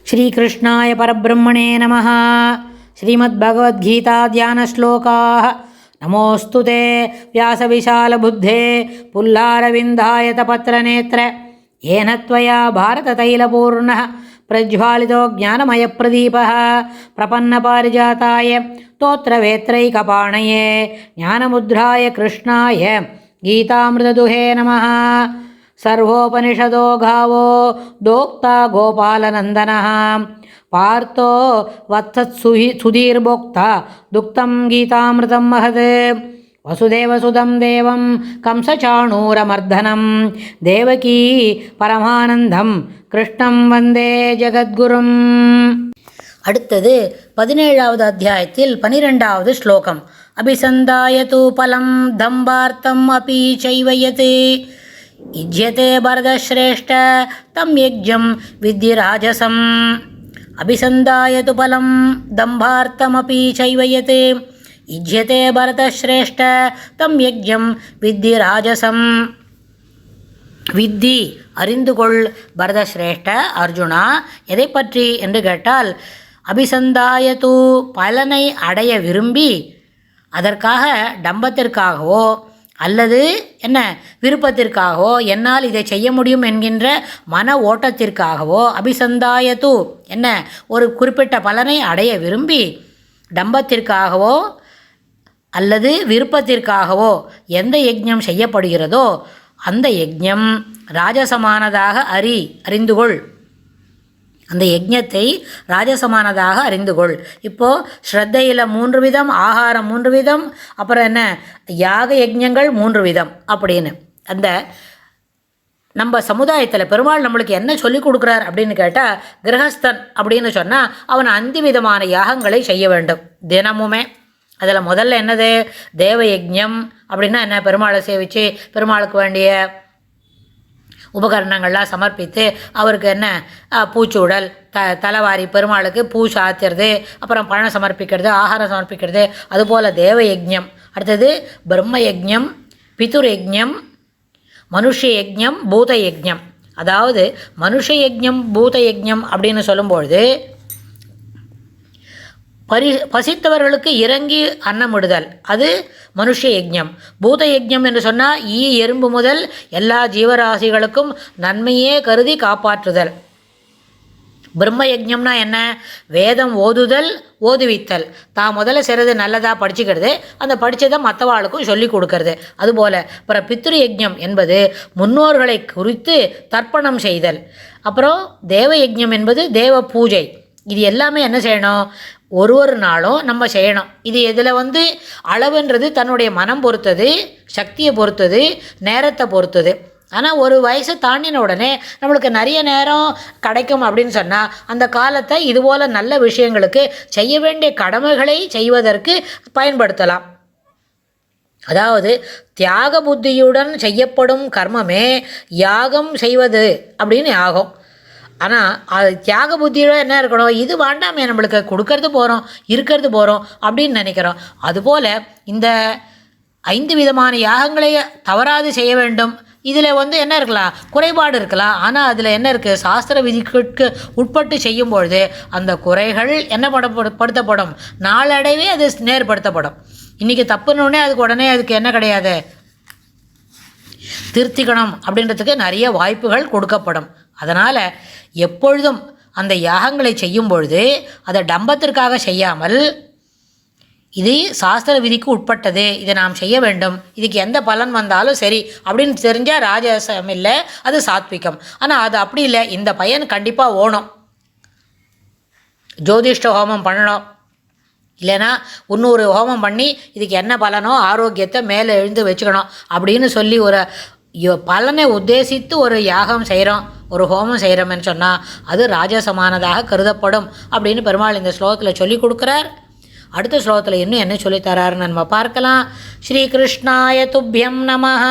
श्रीकृष्णाय परब्रह्मणे नमः। श्रीमद्भगवद्गीता ध्यानश्लोकाः। नमोऽस्तु ते व्यासविशालबुद्धे पुल्लारविन्दायतपत्रनेत्र येन त्वया भारततैलपूर्णः प्रज्वालितो ज्ञानमयप्रदीपः प्रपन्नपारिजाताय स्तोत्रवेत्रैकपाणये ज्ञानमुद्राय कृष्णाय गीतामृतदुहे नमः। सर्वोपनिषदो गावो दोक्ता गोपालनन्दनः पार्थो वत्सत्सुधीर्भोक्ता दुक्तं गीतामृतं महत्। वसुदेवसुतं देवं कंसचाणूरमर्दनं देवकी परमानन्दं कृष्णं वन्दे ஜகத்குரும். அடுத்தது 17வது அத்தியாயத்தில் 12வது ஸ்லோகம். அபிசந்தாயது பலம் தம்பார்த்தம் அபி சைவயத் இஜ்யதே பரதஸ்ரேஷ்ட தம் யஜ்ஞம் வித்தி ராஜசம். அபிசந்தாயது பலம் தம்பார்த்தமபி சைவயத் இஜ்யதே பரதஸ்ரேஷ்ட தம் யஜ்ஞம் வித்தி ராஜசம். வித்தி அறிந்துகொள் பரதஸ்ரேஷ்ட அர்ஜுனா. எதை பற்றி என்று கேட்டால், அபிசந்தாயது பலனை அடைய விரும்பி அதற்காக டம்பத்திற்காகவோ அல்லது என்ன விருப்பத்திற்காகவோ என்னால் இதை செய்ய முடியும் என்கின்ற மன ஓட்டத்திற்காகவோ அபிசந்தாயது என்ன ஒரு குறிப்பிட்ட பலனை அடைய விரும்பி டம்பத்திற்காகவோ அல்லது விருப்பத்திற்காகவோ எந்த யஜ்ஞம் செய்யப்படுகிறதோ அந்த யஜ்ஞம் ராஜசமானதாக அறிந்துகொள். அந்த யஜ்ஞத்தை ராஜசமானதாக அறிந்துகொள். இப்போது ஸ்ரத்தையில் 3 விதம், ஆகாரம் 3 விதம், அப்புறம் என்ன யாக யஜ்ஞங்கள் 3 விதம் அப்படின்னு அந்த நம்ம சமுதாயத்தில் பெருமாள் நம்மளுக்கு என்ன சொல்லிக் கொடுக்குறார் அப்படின்னு கேட்டால், கிரகஸ்தன் அப்படின்னு சொன்னால் அவன் 5 விதமான யாகங்களை செய்ய வேண்டும் தினமுமே. அதில் முதல்ல என்னது தேவ யஜ்ஞம் அப்படின்னா என்ன, பெருமாளை சேவித்து பெருமாளுக்கு வேண்டிய உபகரணங்கள்லாம் சமர்ப்பித்து அவருக்கு என்ன பூச்சூடல் தலைவாரி பெருமாளுக்கு பூ சாத்துறது, அப்புறம் பழம் சமர்ப்பிக்கிறது, ஆகாரம் சமர்ப்பிக்கிறது, அதுபோல் தேவ யஜ்ஞம். அடுத்தது பிரம்ம யஜ்ஞம், பிதுர் யஜ்ஞம், மனுஷ யஜ்ஞம், பூத யஜ்ஞம். அதாவது மனுஷ யஜ்ஞம் பூத யஜ்ஞம் அப்படின்னு சொல்லும்பொழுது பசித்தவர்களுக்கு இறங்கி அன்னமிடுதல், அது மனுஷ யஜ்ஞம். பூத யஜ்ஞம் என்று சொன்னால் எறும்பு முதல் எல்லா ஜீவராசிகளுக்கும் நன்மையே கருதி காப்பாற்றுதல். பிரம்ம யஜ்ஞம்னா என்ன, வேதம் ஓதுதல் ஓதுவித்தல். தான் முதல்ல செய்கிறது நல்லதாக படிச்சுக்கிறது, அந்த படித்ததை மற்றவாளுக்கும் சொல்லி கொடுக்கறது. அதுபோல் அப்புறம் பித்ரு யஜ்ஞம் என்பது முன்னோர்களை குறித்து தர்ப்பணம் செய்தல். அப்புறம் தேவ யஜ்ஞம் என்பது தேவ பூஜை. இது எல்லாமே என்ன செய்யணும், ஒரு நாளும் நம்ம செய்யணும். இது இதில் அளவுன்றது தன்னுடைய மனம் பொறுத்தது, சக்தியை பொறுத்தது, நேரத்தை பொறுத்தது. ஆனால் ஒரு வயசை தாண்டின உடனே நம்மளுக்கு நிறைய நேரம் கிடைக்கும் அப்படின்னு சொன்னால் அந்த காலத்தை இதுபோல் நல்ல விஷயங்களுக்கு செய்ய வேண்டிய கடமைகளை செய்வதற்கு பயன்படுத்தலாம். அதாவது தியாக புத்தியுடன் செய்யப்படும் கர்மமே யாகம் செய்வது அப்படின்னு ஆகும். ஆனால் அது தியாக புத்தியோட என்ன இருக்கணும், இது வேண்டாமே நம்மளுக்கு கொடுக்கறது போகிறோம் இருக்கிறது போகிறோம் அப்படின்னு நினைக்கிறோம். அதுபோல் இந்த 5 விதமான யாகங்களை தவறாது செய்ய வேண்டும். இதில் என்ன இருக்கலாம், குறைபாடு இருக்கலாம். ஆனால் அதில் என்ன இருக்குது, சாஸ்திர விதிக்கு உட்பட்டு செய்யும்பொழுது அந்த குறைகள் என்ன படுத்தப்படும், நாளடைவே அது நேர்படுத்தப்படும். இன்றைக்கி தப்புன்னொடனே அதுக்கு என்ன கிடையாது, திருத்திக்கணும் அப்படின்றதுக்கு நிறைய வாய்ப்புகள் கொடுக்கப்படும். அதனால் எப்பொழுதும் அந்த யாகங்களை செய்யும் பொழுது அதை டம்பத்திற்காக செய்யாமல், இது சாஸ்திர விதிக்கு உட்பட்டது, இதை நாம் செய்ய வேண்டும், இதுக்கு எந்த பலன் வந்தாலும் சரி அப்படின்னு தெரிஞ்சால் ராஜசம் இல்லை, அது சாத்விகம். ஆனால் அது அப்படி இல்லை, இந்த பயன் கண்டிப்பாக ஓணும், ஜோதிஷ்ட ஹோமம் பண்ணணும், இல்லைன்னா இன்னொரு ஹோமம் பண்ணி இதுக்கு என்ன பலனோ ஆரோக்கியத்தை மேலே எழுந்து வச்சுக்கணும் அப்படின்னு சொல்லி ஒரு பலனை உத்தேசித்து ஒரு யாகம் செய்கிறோம், ஒரு ஹோமம் செய்கிறோம்னு சொன்னால் அது ராஜசமானதாக கருதப்படும் அப்படின்னு பெருமாள் இந்த ஸ்லோகத்தில் சொல்லி கொடுக்குறார். அடுத்த ஸ்லோகத்தில் இன்னும் என்ன சொல்லித்தராருன்னு நம்ம பார்க்கலாம். ஸ்ரீகிருஷ்ணாய துப்யம் நமஹ.